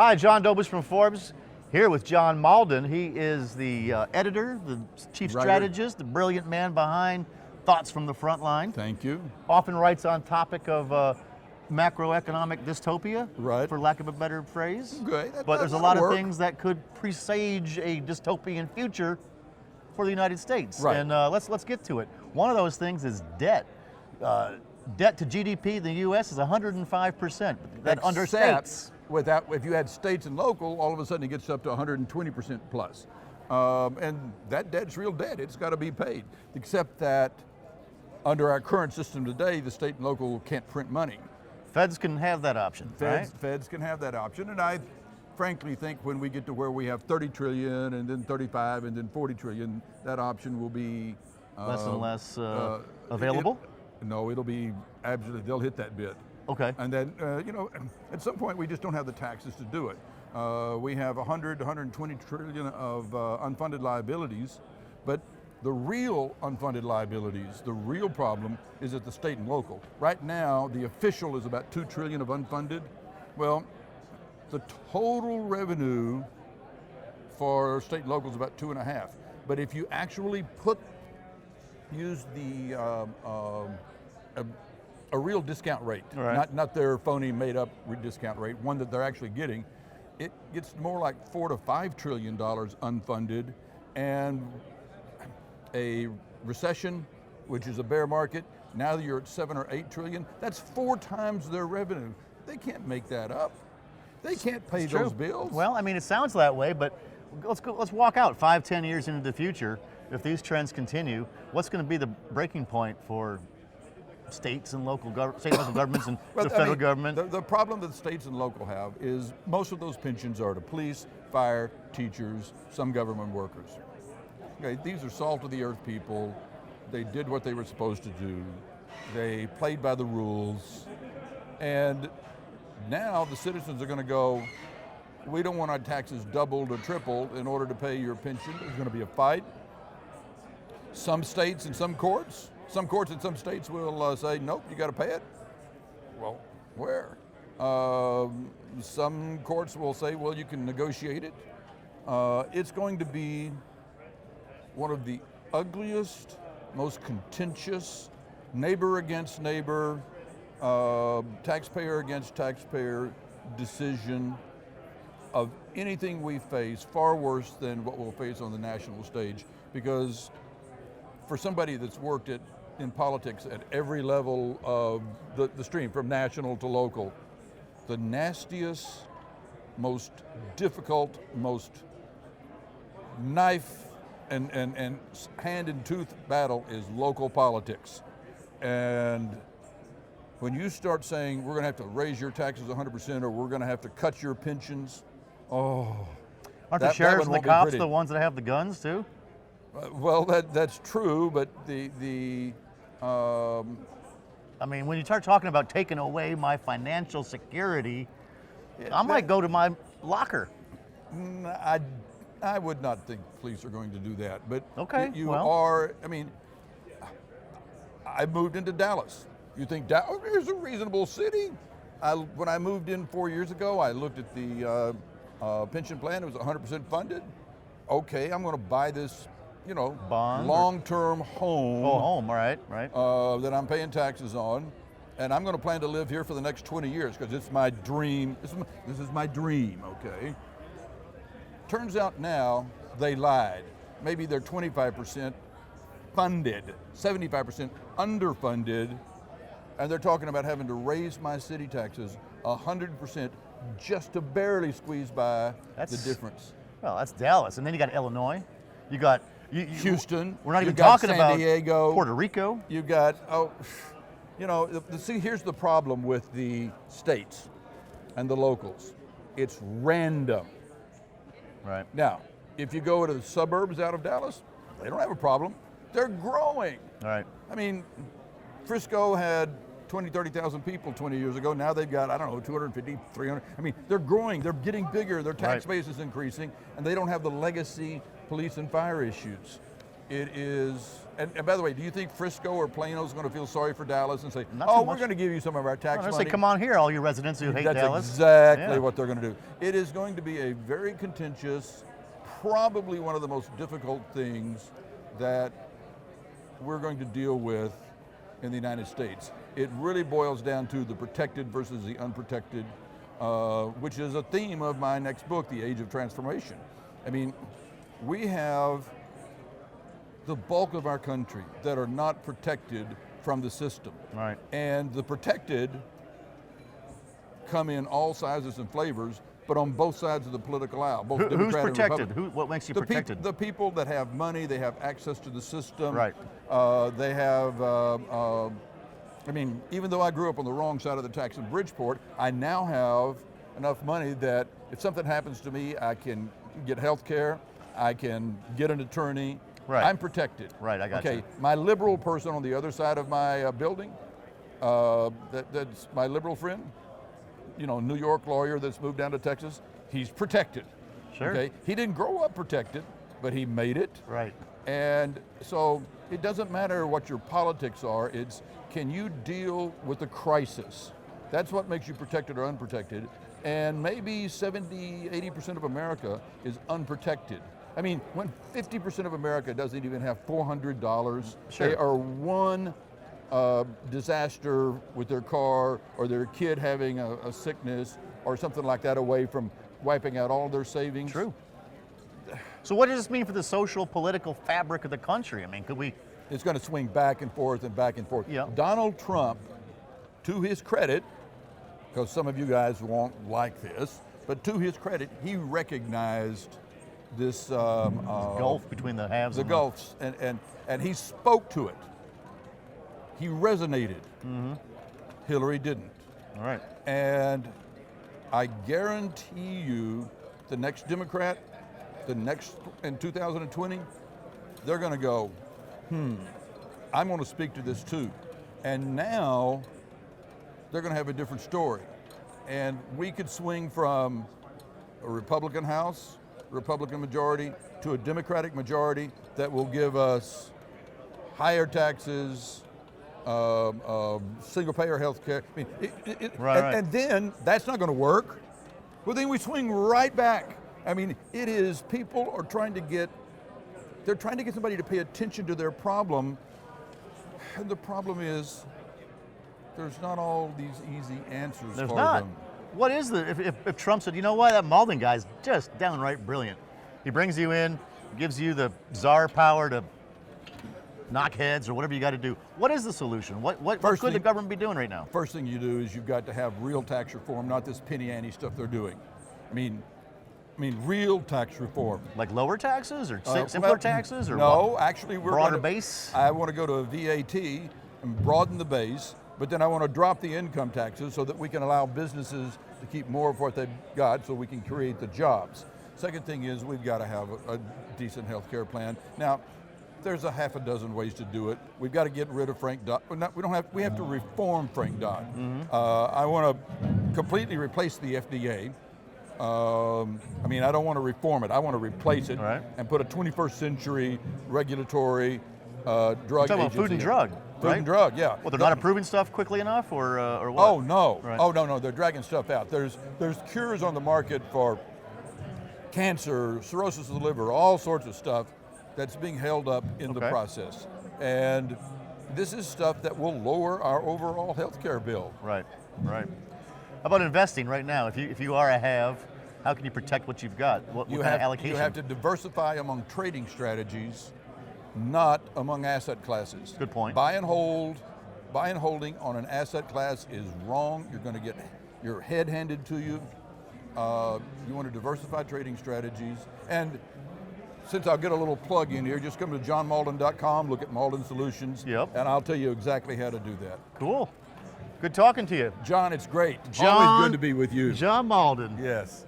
Hi, John Dobish from Forbes, here with John Mauldin. He is the editor, the chief strategist, the brilliant man behind Thoughts from the Front Line. Thank you. Often writes on topic of macroeconomic dystopia, Right. for lack of a better phrase. Okay, But there's a lot of things that could presage a dystopian future for the United States. Right. And let's get to it. One of those things is debt. Debt to GDP in the U.S. is 105%. That understates. Without, if you had states and local, all of a sudden it gets up to 120% plus. And that debt's real debt. It's got to be paid. Except that under our current system today, the state and local can't print money. Feds can have that option, right? Feds can have that option. And I frankly think when we get to where we have 30 trillion and then 35 and then 40 trillion, that option will be less and less available? It'll be absolutely, they'll hit that bid. Okay. And then, at some point we just don't have the taxes to do it. We have 120 trillion of unfunded liabilities, but the real unfunded liabilities, the real problem is at the state and local. Right now, the official is about 2 trillion of unfunded. Well, the total revenue for state and local is about 2.5. But if you actually use the a real discount rate, right. not their phony made up discount rate, one that they're actually getting, it gets more like $4 to $5 trillion unfunded, and a recession, which is a bear market, now you're at 7 or 8 trillion. That's 4 times their revenue. They can't make that up. They can't pay those bills. Well, I mean, it sounds that way, but let's walk out 5-10 years into the future. If these trends continue, what's going to be the breaking point for states and local governments and the federal government? The problem that states and local have is most of those pensions are to police, fire, teachers, some government workers. Okay, these are salt of the earth people. They did what they were supposed to do. They played by the rules. And now the citizens are going to go, we don't want our taxes doubled or tripled in order to pay your pension. There's going to be a fight. Some states and some courts in some states will say, nope, you got to pay it. Well, where? Some courts will say, well, you can negotiate it. It's going to be one of the ugliest, most contentious, neighbor against neighbor, taxpayer against taxpayer decision of anything we face, far worse than what we'll face on the national stage. Because for somebody that's worked in politics at every level of the stream, from national to local, the nastiest, most difficult, most knife and hand and tooth battle is local politics. And when you start saying we're going to have to raise your taxes 100% or we're going to have to cut your pensions, aren't the sheriffs and the cops the ones that have the guns too? Well, that's true, but I mean, when you start talking about taking away my financial security, I might go to my locker. I would not think police are going to do that, but okay, I moved into Dallas. You think Dallas is a reasonable city? When I moved in 4 years ago, I looked at the pension plan. It was 100% funded. Okay, I'm going to buy this, bond, long-term home. Oh, home, right. That I'm paying taxes on, and I'm going to plan to live here for the next 20 years because it's my dream. This is my dream. Okay. Turns out now they lied. Maybe they're 25% funded, 75% underfunded, and they're talking about having to raise my city taxes 100% just to barely squeeze by the difference. Well, that's Dallas, and then you got Illinois, you got Houston. We're not even talking about San Diego, Puerto Rico. You got see, here's the problem with the states and the locals. It's random. Right. Now, if you go to the suburbs out of Dallas, they don't have a problem. They're growing. All right. I mean, Frisco had 20, 30,000 people 20 years ago. Now they've got, 250, 300. I mean, they're growing, they're getting bigger, their tax base is increasing, and they don't have the legacy police and fire issues. It is, and by the way, do you think Frisco or Plano is going to feel sorry for Dallas and say, Not too oh, we're much. going to give you some of our tax They money? say, come on here, all you residents who hate That's Dallas. exactly Yeah. what they're going to do. It is going to be a very contentious, probably one of the most difficult things that we're going to deal with in the United States. It really boils down to the protected versus the unprotected, which is a theme of my next book, The Age of Transformation. I mean, we have the bulk of our country that are not protected from the system. Right. And the protected come in all sizes and flavors, but on both sides of the political aisle, both Who's Democrat and protected? Republican. What makes you The protected? the people that have money, they have access to the system. Right. They have, I mean, even though I grew up on the wrong side of the tracks in Bridgeport, I now have enough money that if something happens to me, I can get health care, I can get an attorney. Right. I'm protected. Right, I got okay. you. My liberal person on the other side of my building, that's my liberal friend, you know, New York lawyer that's moved down to Texas, he's protected. Sure. Okay. He didn't grow up protected, but he made it. Right. And so it doesn't matter what your politics are, it's can you deal with the crisis? That's what makes you protected or unprotected. And maybe 70, 80% of America is unprotected. I mean, when 50% of America doesn't even have $400, Sure. they are one disaster with their car or their kid having a sickness or something like that away from wiping out all their savings. True. So what does this mean for the social, political fabric of the country? I mean, could we? It's going to swing back and forth and back and forth. Yeah. Donald Trump, to his credit, because some of you guys won't like this, but to his credit, he recognized this Gulf between the haves the and gulfs, and he spoke to it. He resonated. Mm-hmm. Hillary didn't. All right. And I guarantee you, the next Democrat, the next in 2020, they're going to go, I'm going to speak to this too. And now they're going to have a different story. And we could swing from a Republican House, Republican majority, to a Democratic majority that will give us higher taxes, single payer health care. I mean, Right. And then that's not going to work. Well, then we swing right back. I mean, it is people are trying to get, they're trying to get somebody to pay attention to their problem. And the problem is, there's not all these easy answers There's for not. them. What is if Trump said, you know what, that Mauldin guy's just downright brilliant. He brings you in, gives you the czar power to knock heads or whatever you got to do. What is the solution? What could the government be doing right now? First thing you do is you've got to have real tax reform, not this penny ante stuff they're doing. I mean real tax reform. Like lower taxes or simpler Well, taxes or no, what? actually we're Broader gonna, base? I want to go to a VAT and broaden the base, but then I want to drop the income taxes so that we can allow businesses to keep more of what they've got so we can create the jobs. Second thing is we've got to have a decent health care plan. Now, there's a half a dozen ways to do it. We've got to get rid of Frank Dodd. We have to reform Frank Dodd. Mm-hmm. I want to completely replace the FDA. I don't want to reform it. I want to replace it and put a 21st century regulatory drug You're talking agency. about food and drug, Food right? and drug, yeah. Well, they're not approving stuff quickly enough, or what? Oh no! Right. Oh no! They're dragging stuff out. There's cures on the market for cancer, cirrhosis of the liver, all sorts of stuff that's being held up in the process. And this is stuff that will lower our overall healthcare bill. Right. How about investing right now? If you are a have, how can you protect what you've got? What kind of allocation? You have to diversify among trading strategies, not among asset classes. Good point. Buy and holding on an asset class is wrong. You're going to get your head handed to you. You want to diversify trading strategies. And since I'll get a little plug in here, just come to johnmauldin.com, look at Mauldin Solutions, and I'll tell you exactly how to do that. Cool. Good talking to you. John, it's great. John, always good to be with you. John Mauldin. Yes.